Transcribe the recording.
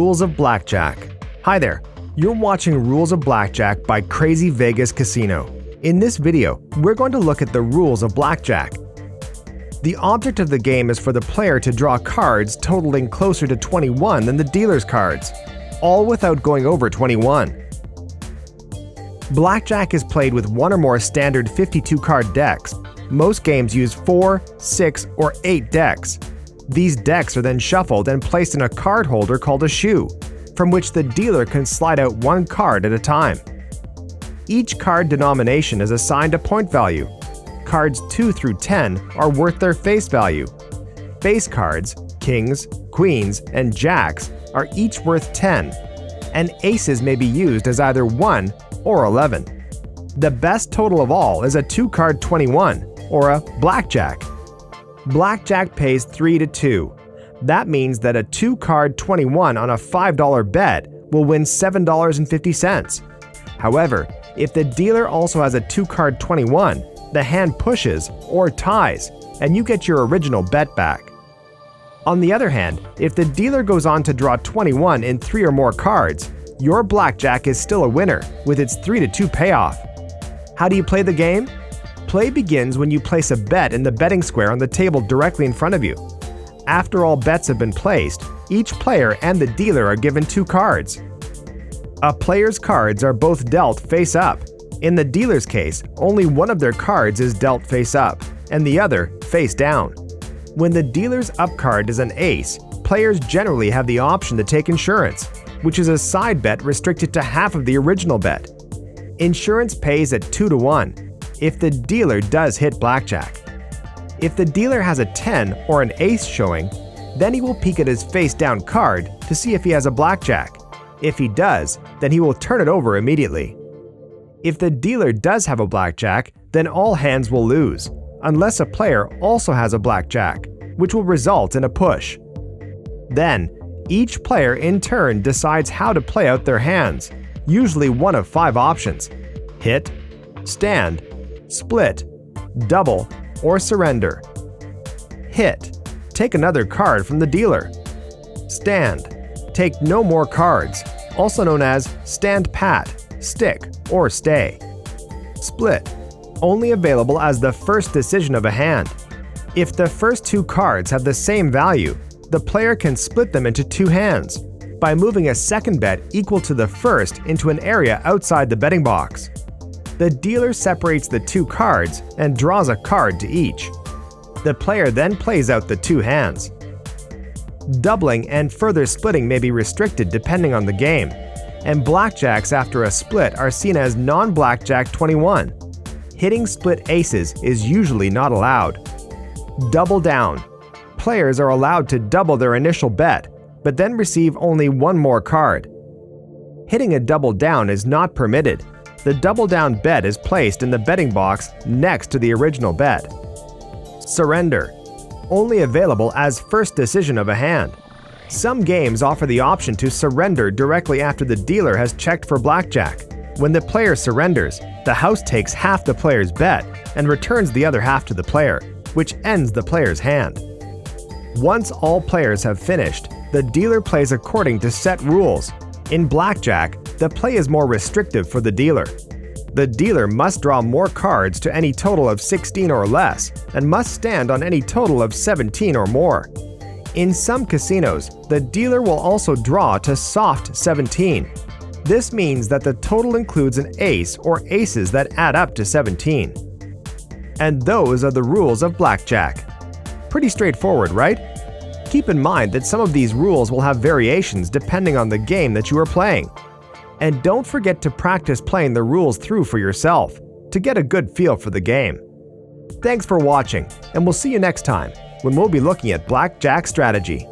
Rules of Blackjack. Hi there, you're watching Rules of Blackjack by Crazy Vegas Casino. In this video, we're going to look at the rules of blackjack. The object of the game is for the player to draw cards totaling closer to 21 than the dealer's cards, all without going over 21. Blackjack is played with one or more standard 52-card decks. Most games use 4, 6, or 8 decks. These decks are then shuffled and placed in a card holder called a shoe, from which the dealer can slide out one card at a time. Each card denomination is assigned a point value. Cards 2 through 10 are worth their face value. Face cards, kings, queens, and jacks are each worth 10, and aces may be used as either 1 or 11. The best total of all is a 2-card 21, or a blackjack. Blackjack pays 3 to 2. That means that a 2-card 21 on a $5 bet will win $7.50. However, if the dealer also has a 2-card 21, the hand pushes or ties, and you get your original bet back. On the other hand, if the dealer goes on to draw 21 in 3 or more cards, your blackjack is still a winner with its 3 to 2 payoff. How do you play the game? Play begins when you place a bet in the betting square on the table directly in front of you. After all bets have been placed, each player and the dealer are given 2 cards. A player's cards are both dealt face up. In the dealer's case, only one of their cards is dealt face up, and the other face down. When the dealer's up card is an ace, players generally have the option to take insurance, which is a side bet restricted to half of the original bet. Insurance pays at 2 to 1 if the dealer does hit blackjack. If the dealer has a 10 or an ace showing, then he will peek at his face down card to see if he has a blackjack. If he does, then he will turn it over immediately. If the dealer does have a blackjack, then all hands will lose, unless a player also has a blackjack, which will result in a push. Then, each player in turn decides how to play out their hands, usually one of 5 options: hit, stand, split, double, or surrender. Hit. Take another card from the dealer. Stand. Take no more cards, also known as stand pat, stick, or stay. Split. Only available as the first decision of a hand. If the first 2 cards have the same value, the player can split them into 2 hands by moving a second bet equal to the first into an area outside the betting box. The dealer separates the 2 cards and draws a card to each. The player then plays out the 2 hands. Doubling and further splitting may be restricted depending on the game, and blackjacks after a split are seen as non-blackjack 21. Hitting split aces is usually not allowed. Double down. Players are allowed to double their initial bet, but then receive only one more card. Hitting a double down is not permitted. The double down bet is placed in the betting box next to the original bet. Surrender. Only available as first decision of a hand. Some games offer the option to surrender directly after the dealer has checked for blackjack. When the player surrenders, the house takes half the player's bet and returns the other half to the player, which ends the player's hand. Once all players have finished, the dealer plays according to set rules. In blackjack, the play is more restrictive for the dealer. The dealer must draw more cards to any total of 16 or less, and must stand on any total of 17 or more. In some casinos, the dealer will also draw to soft 17. This means that the total includes an ace or aces that add up to 17. And those are the rules of blackjack. Pretty straightforward, right? Keep in mind that some of these rules will have variations depending on the game that you are playing. And don't forget to practice playing the rules through for yourself to get a good feel for the game. Thanks for watching, and we'll see you next time when we'll be looking at blackjack strategy.